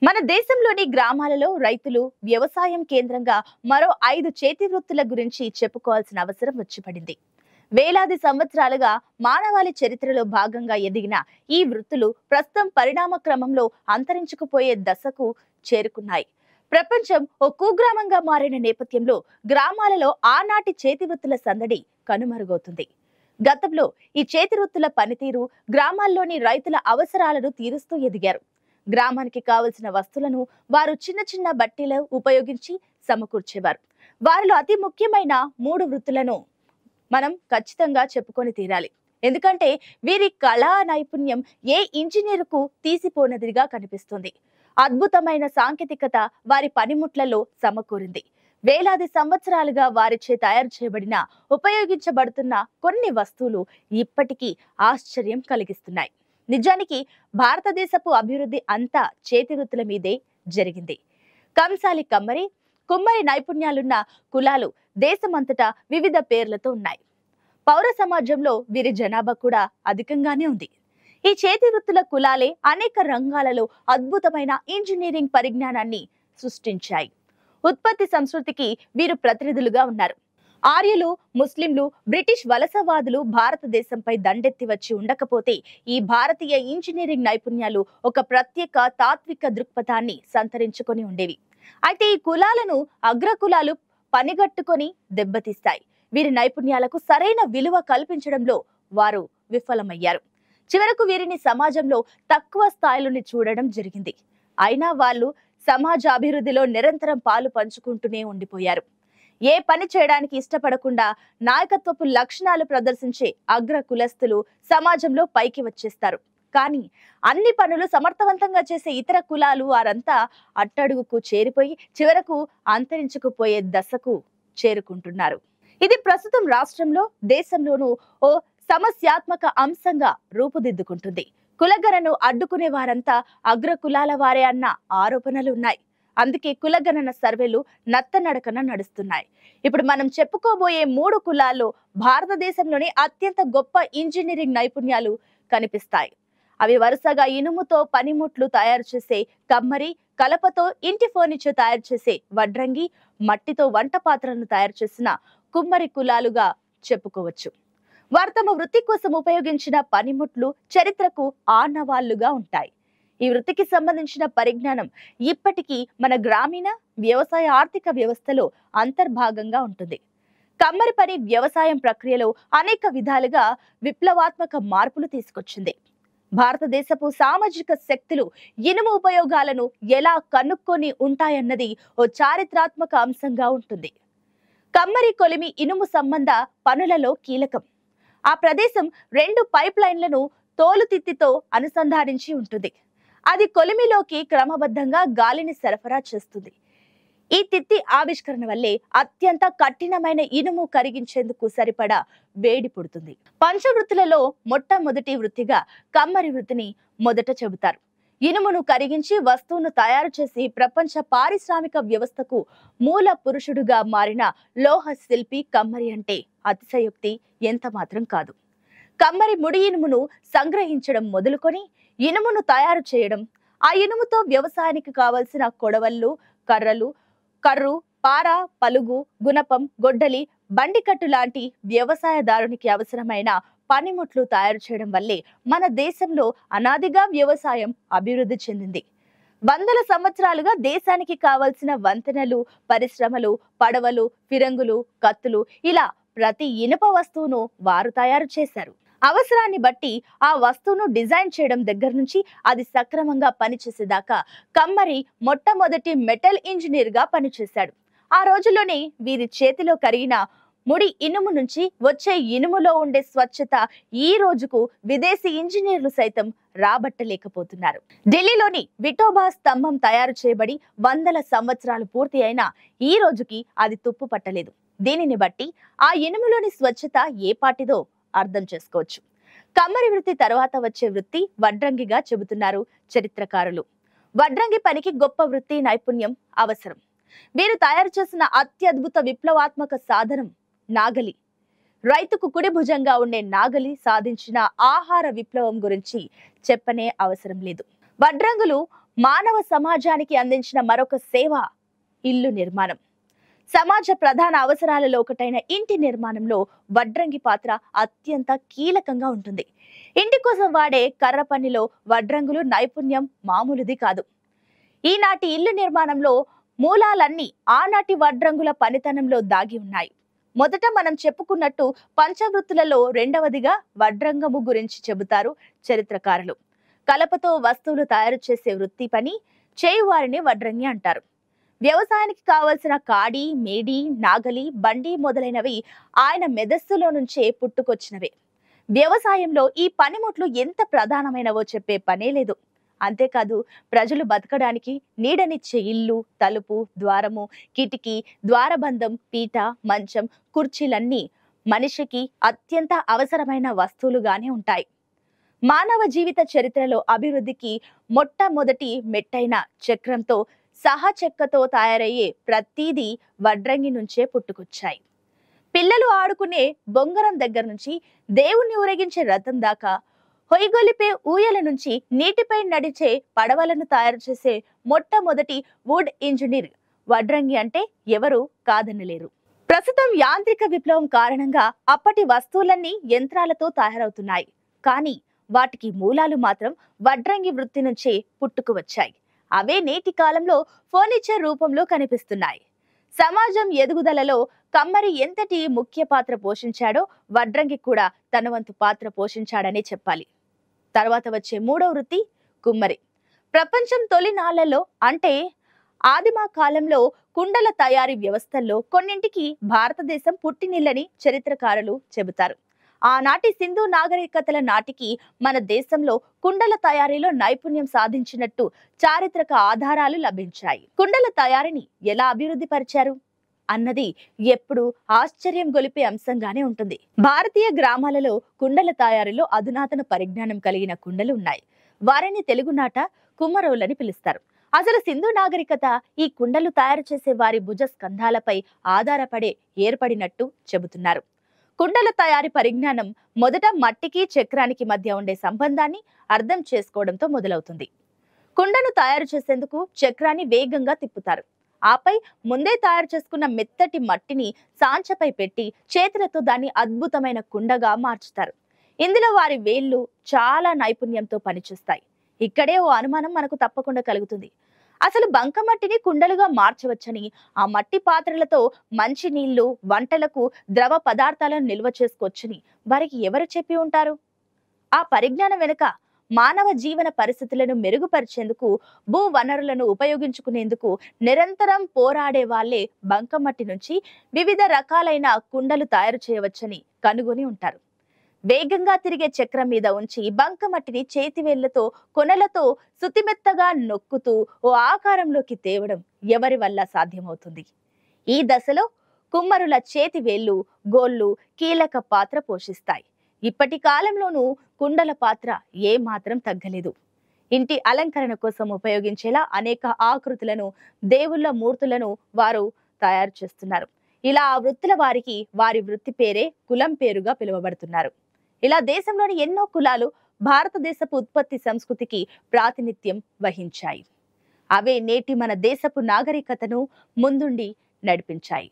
మన దేశంలోని గ్రామాలలో రైతులు వ్యవసాయం కేంద్రంగా మరో 5 చేతి వృత్తుల గురించి చెప్పుకోవాల్సిన అవసరం వచ్చి పడింది. వేలాది సంవత్సరాలుగా మానవాళి చరిత్రలో భాగంగా ఎదిగిన ఈ వృత్తులు ప్రస్తుతం పరిణామ క్రమంలో అంతరించుకుపోయే దశకు చేరుకున్నాయి. ప్రపంచం ఓ కుగ్రామంగా మారిన నేపథ్యంలో గ్రామాలలో ఆనాటి చేతి వృత్తుల సందడి కనుమరుగవుతుంది. గతంలో ఈ చేతి వృత్తుల పనితీరు గ్రామాల్లోని రైతుల అవసరాలను తీరుస్తూ ఎదిగారు. గ్రామానికి కావలసిన వస్తువులను వారు చిన్న చిన్న బట్టీలు ఉపయోగించి సమకూర్చేవారు. వారిలో అతి ముఖ్యమైన 3 వృత్తులను మనం ఖచ్చితంగా చెప్పుకొని తీరాలి. ఎందుకంటే వీరి కళా నైపుణ్యం ఏ ఇంజనీరుకు తీసిపోనదిగా కనిపిస్తుంది. అద్భుతమైన సాంకేతికత వారి పనిముట్లలో సమకూరింది. వేలాది సంవత్సరాలుగా వారిచే తయారు చేయబడిన ఉపయోగించబడుతున్న కొన్ని వస్తువులు ఇప్పటికీ ఆశ్చర్యం కలిగిస్తున్నాయి. నిజానికి భారతదేశపు అభివృద్ధి అంతా చేతి వృత్తుల మీదే జరిగింది. కంసాలి కమ్మరి, కుమ్మరి నైపుణ్యాలున్న కులాలు దేశమంతటా వివిధ పేర్లతో ఉన్నాయి. పౌర సమాజంలో వీరి జనాభా కూడా అధికంగానే ఉంది. ఈ చేతి వృత్తుల కులాలే అనేక రంగాలలో అద్భుతమైన ఇంజనీరింగ్ పరిజ్ఞానాన్ని సృష్టించాయి. ఉత్పత్తి సంస్కృతికి వీరు ప్రతినిధులుగా ఉన్నారు. ఆర్యులు, ముస్లింలు, బ్రిటిష్ వలసవాదులు భారతదేశంపై దండెత్తి వచ్చి ఉండకపోతే ఈ భారతీయ ఇంజనీరింగ్ నైపుణ్యాలు ఒక ప్రత్యేక తాత్విక దృక్పథాన్ని సంతరించుకొని ఉండేవి. అయితే ఈ కులాలను అగ్రకులాలు పనిగట్టుకొని దెబ్బతీస్తాయి. వీరి నైపుణ్యాలకు సరైన విలువ కల్పించడంలో వారు విఫలమయ్యారు. చివరకు వీరిని సమాజంలో తక్కువ స్థాయిలోని చూడడం జరిగింది. అయినా వాళ్ళు సమాజ అభివృద్ధిలో నిరంతరం పాలు పంచుకుంటూనే ఉండిపోయారు. ఏ పని చేయడానికి ఇష్టపడకుండా నాయకత్వపు లక్షణాలు ప్రదర్శించే అగ్ర కులస్తులు సమాజంలో పైకి వచ్చేస్తారు. కానీ అన్ని పనులు సమర్థవంతంగా చేసే ఇతర కులాలు వారంతా అట్టడుగుకు చేరిపోయి చివరకు అంతరించుకుపోయే దశకు చేరుకుంటున్నారు. ఇది ప్రస్తుతం రాష్ట్రంలో, దేశంలోనూ ఓ సమస్యాత్మక అంశంగా రూపుదిద్దుకుంటుంది. కులగణను అడ్డుకునే వారంతా అగ్ర కులాల వారే అన్న ఆరోపణలు ఉన్నాయి. అందుకే కులగణన సర్వేలు నత్తనడకన నడుస్తున్నాయి. ఇప్పుడు మనం చెప్పుకోబోయే 3 కులాల్లో భారతదేశంలోని అత్యంత గొప్ప ఇంజనీరింగ్ నైపుణ్యాలు కనిపిస్తాయి. అవి వరుసగా ఇనుముతో పనిముట్లు తయారు చేసే కమ్మరి, కలపతో ఇంటి ఫర్నిచర్ తయారు చేసే వడ్రంగి, మట్టితో వంట పాత్రలను తయారు చేసిన కుమ్మరి కులాలుగా చెప్పుకోవచ్చు. వారు తమ వృత్తి కోసం ఉపయోగించిన పనిముట్లు చరిత్రకు ఆనవాళ్లుగా ఉంటాయి. ఈ వృత్తికి సంబంధించిన పరిజ్ఞానం ఇప్పటికీ మన గ్రామీణ వ్యవసాయ ఆర్థిక వ్యవస్థలో అంతర్భాగంగా ఉంటుంది. కమ్మరి పని వ్యవసాయం ప్రక్రియలో అనేక విధాలుగా విప్లవాత్మక మార్పులు తీసుకొచ్చింది. భారతదేశపు సామాజిక శక్తులు ఇనుము ఉపయోగాలను ఎలా కనుక్కొని ఉంటాయన్నది ఓ చారిత్రాత్మక అంశంగా ఉంటుంది. కమ్మరి కొలిమి ఇనుము సంబంధ పనులలో కీలకం. ఆ ప్రదేశం 2 పైప్ లైన్లను తోలుతిత్తితో అనుసంధానించి ఉంటుంది. అది కొలిమిలోకి క్రమబద్ధంగా గాలిని సరఫరా చేస్తుంది. ఈ తిత్తి ఆవిష్కరణ వల్లే అత్యంత కఠినమైన ఇనుము కరిగించేందుకు సరిపడా వేడి పుడుతుంది. పంచవృత్తులలో మొట్టమొదటి వృత్తిగా కమ్మరి వృత్తిని మొదట చెబుతారు. ఇనుమును కరిగించి వస్తువును తయారు చేసి ప్రపంచ పారిశ్రామిక వ్యవస్థకు మూల పురుషుడుగా మారిన లోహ శిల్పి కమ్మరి అంటే అతిశయోక్తి ఎంత మాత్రం కాదు. కమ్మరి ముడి ఇనుమును సంగ్రహించడం మొదలుకొని ఇనుమును తయారు చేయడం, ఆ ఇనుముతో వ్యవసాయానికి కావలసిన కొడవళ్ళు, కర్రు, పార, పలుగు, గుణపం, గొడ్డలి, బండికట్టు లాంటి వ్యవసాయదారునికి అవసరమైన పనిముట్లు తయారు చేయడం వల్లే మన దేశంలో అనాదిగా వ్యవసాయం అభివృద్ధి చెందింది. వందల సంవత్సరాలుగా దేశానికి కావలసిన వంతెనలు, పరిశ్రమలు, పడవలు, ఫిరంగులు, కత్తులు ఇలా ప్రతి ఇనుప వస్తువును వారు తయారు చేశారు. అవసరాన్ని బట్టి ఆ వస్తువును డిజైన్ చేయడం దగ్గర నుంచి అది సక్రమంగా పనిచేసేదాకా కమ్మరి మొట్టమొదటి మెటల్ ఇంజనీర్ గా పనిచేశాడు. ఆ రోజుల్లోనే వీరి చేతిలో కరిగిన ముడి ఇనుము నుంచి వచ్చే ఇనుములో ఉండే స్వచ్ఛత ఈ రోజుకు విదేశీ ఇంజనీర్లు సైతం రాబట్టలేకపోతున్నారు. ఢిల్లీలోని విఠోబా స్తంభం తయారు చేయబడి వందల సంవత్సరాలు పూర్తి అయినా ఈ రోజుకి అది తుప్పు పట్టలేదు. దీనిని బట్టి ఆ ఇనుములోని స్వచ్ఛత ఏ పాటిదో అర్థం చేసుకోవచ్చు. కమ్మరి వృత్తి తర్వాత వచ్చే వృత్తి వడ్రంగిగా చెబుతున్నారు చరిత్రకారులు. వడ్రంగి పనికి గొప్ప వృత్తి నైపుణ్యం అవసరం. వీరు తయారు చేసిన అత్యద్భుత విప్లవాత్మక సాధనం నాగలి. రైతుకు కుడి భుజంగా ఉండే నాగలి సాధించిన ఆహార విప్లవం గురించి చెప్పనే అవసరం లేదు. వడ్రంగులు మానవ సమాజానికి అందించిన మరొక సేవ ఇల్లు నిర్మాణం. సమాజ ప్రధాన అవసరాలలో ఒకటైన ఇంటి నిర్మాణంలో వడ్రంగి పాత్ర అత్యంత కీలకంగా ఉంటుంది. ఇంటి కోసం వాడే కర్ర పనిలో వడ్రంగులు నైపుణ్యం మామూలుది కాదు. ఈనాటి ఇల్లు నిర్మాణంలో మూలాలన్నీ ఆనాటి వడ్రంగుల పనితనంలో దాగి ఉన్నాయి. మొదట మనం చెప్పుకున్నట్టు పంచవృత్తులలో రెండవదిగా వడ్రంగము గురించి చెబుతారు చరిత్రకారులు. కలపతో వస్తువులు తయారు చేసే వృత్తి పని చేయువారిని వడ్రంగి అంటారు. వ్యవసాయానికి కావలసిన కాడి, మేడి, నాగలి, బండి మొదలైనవి ఆయన మెదస్సులో నుంచే పుట్టుకొచ్చినవే. వ్యవసాయంలో ఈ పనిముట్లు ఎంత ప్రధానమైనవో చెప్పే పనే లేదు. అంతేకాదు, ప్రజలు బతకడానికి నీడనిచ్చే ఇల్లు, తలుపు, ద్వారము, కిటికీ, ద్వారబంధం, పీట, మంచం, కుర్చీలన్నీ మనిషికి అత్యంత అవసరమైన వస్తువులుగానే ఉంటాయి. మానవ జీవిత చరిత్రలో అభివృద్ధికి మొట్టమొదటి మెట్టైన చక్రంతో సహా చెక్కతో తయారయ్యే ప్రతిదీ వడ్రంగి నుంచే పుట్టుకొచ్చాయి. పిల్లలు ఆడుకునే బొంగరం దగ్గర నుంచి దేవుణ్ణి ఊరేగించే రథం దాకా, హొయ్గొలిపే ఊయల నుంచి నీటిపై నడిచే పడవలను తయారు చేసే మొట్టమొదటి వుడ్ ఇంజనీర్ వడ్రంగి అంటే ఎవరు కాదనలేరు. ప్రస్తుతం యాంత్రిక విప్లవం కారణంగా అప్పటి వస్తువులన్నీ యంత్రాలతో తయారవుతున్నాయి. కానీ వాటికి మూలాలు మాత్రం వడ్రంగి వృత్తి నుంచే పుట్టుకు వచ్చాయి. అవే నేటి కాలంలో ఫర్నిచర్ రూపంలో కనిపిస్తున్నాయి. సమాజం ఎదుగుదలలో కమ్మరి ఎంతటి ముఖ్య పాత్ర పోషించాడో వడ్రంగి కూడా తన వంతు పాత్ర పోషించాడనే చెప్పాలి. తర్వాత వచ్చే మూడో వృత్తి కుమ్మరి. ప్రపంచం తొలి నాళ్లలో అంటే ఆదిమ కాలంలో కుండల తయారీ వ్యవస్థల్లో కొన్నింటికి భారతదేశం పుట్టినిల్లని చరిత్రకారులు చెబుతారు. ఆనాటి సింధు నాగరికతల నాటికి మన దేశంలో కుండల తయారీలో నైపుణ్యం సాధించినట్టు చారిత్రక ఆధారాలు లభించాయి. కుండల తయారీని ఎలా అభివృద్ధి పరిచారు అన్నది ఎప్పుడు ఆశ్చర్యం గొలిపే అంశంగానే ఉంటుంది. భారతీయ గ్రామాలలో కుండల తయారీలో అధునాతన పరిజ్ఞానం కలిగిన కుండలు ఉన్నాయి. వారిని తెలుగునాట కుమ్మరోళ్ళని పిలుస్తారు. అసలు సింధు నాగరికత ఈ కుండలు తయారు చేసే వారి భుజ స్కంధాలపై ఆధారపడే ఏర్పడినట్టు చెబుతున్నారు. కుండల తయారీ పరిజ్ఞానం మొదట మట్టికి చక్రానికి మధ్య ఉండే సంబంధాన్ని అర్థం చేసుకోవడంతో మొదలవుతుంది. కుండను తయారు చేసేందుకు చక్రాన్ని వేగంగా తిప్పుతారు. ఆపై ముందే తయారు చేసుకున్న మెత్తటి మట్టిని సాంచపై పెట్టి చేతులతో దాన్ని అద్భుతమైన కుండగా మార్చుతారు. ఇందులో వారి వేళ్లు చాలా నైపుణ్యంతో పనిచేస్తాయి. ఇక్కడే ఓ అనుమానం మనకు తప్పకుండా కలుగుతుంది. అసలు బంకమట్టిని కుండలుగా మార్చవచ్చని, ఆ మట్టి పాత్రలతో మంచి నీళ్లు, వంటలకు ద్రవ పదార్థాలను నిల్వ చేసుకోవచ్చని వారికి ఎవరు చెప్పి ఉంటారు? ఆ పరిజ్ఞానం వెనుక మానవ జీవన పరిస్థితులను మెరుగుపరిచేందుకు, భూ వనరులను ఉపయోగించుకునేందుకు నిరంతరం పోరాడే వాళ్లే బంకమట్టి నుంచి వివిధ రకాలైన కుండలు తయారు చేయవచ్చని కనుగొని ఉంటారు. వేగంగా తిరిగే చక్రం మీద ఉంచి బంకమట్టిని చేతివేళ్లతో కొనలతో సుతిమెత్తగా నొక్కుతూ ఓ ఆకారంలోకి తేవడం ఎవరి వల్ల సాధ్యమవుతుంది? ఈ దశలో కుమ్మరుల చేతి వేళ్లు, గోళ్లు కీలక పాత్ర పోషిస్తాయి. ఇప్పటి కాలంలోనూ కుండల పాత్ర ఏ మాత్రం తగ్గలేదు. ఇంటి అలంకరణ కోసం ఉపయోగించేలా అనేక ఆకృతులను, దేవుళ్ళ మూర్తులను వారు తయారు చేస్తున్నారు. ఇలా ఆ వృత్తుల వారికి వారి వృత్తి పేరే కులం పేరుగా పిలువబడుతున్నారు. ఇలా దేశంలోని ఎన్నో కులాలు భారతదేశపు ఉత్పత్తి సంస్కృతికి ప్రాతినిధ్యం వహించాయి. అవే నేటి మన దేశపు నాగరికతను ముందుండి నడిపించాయి.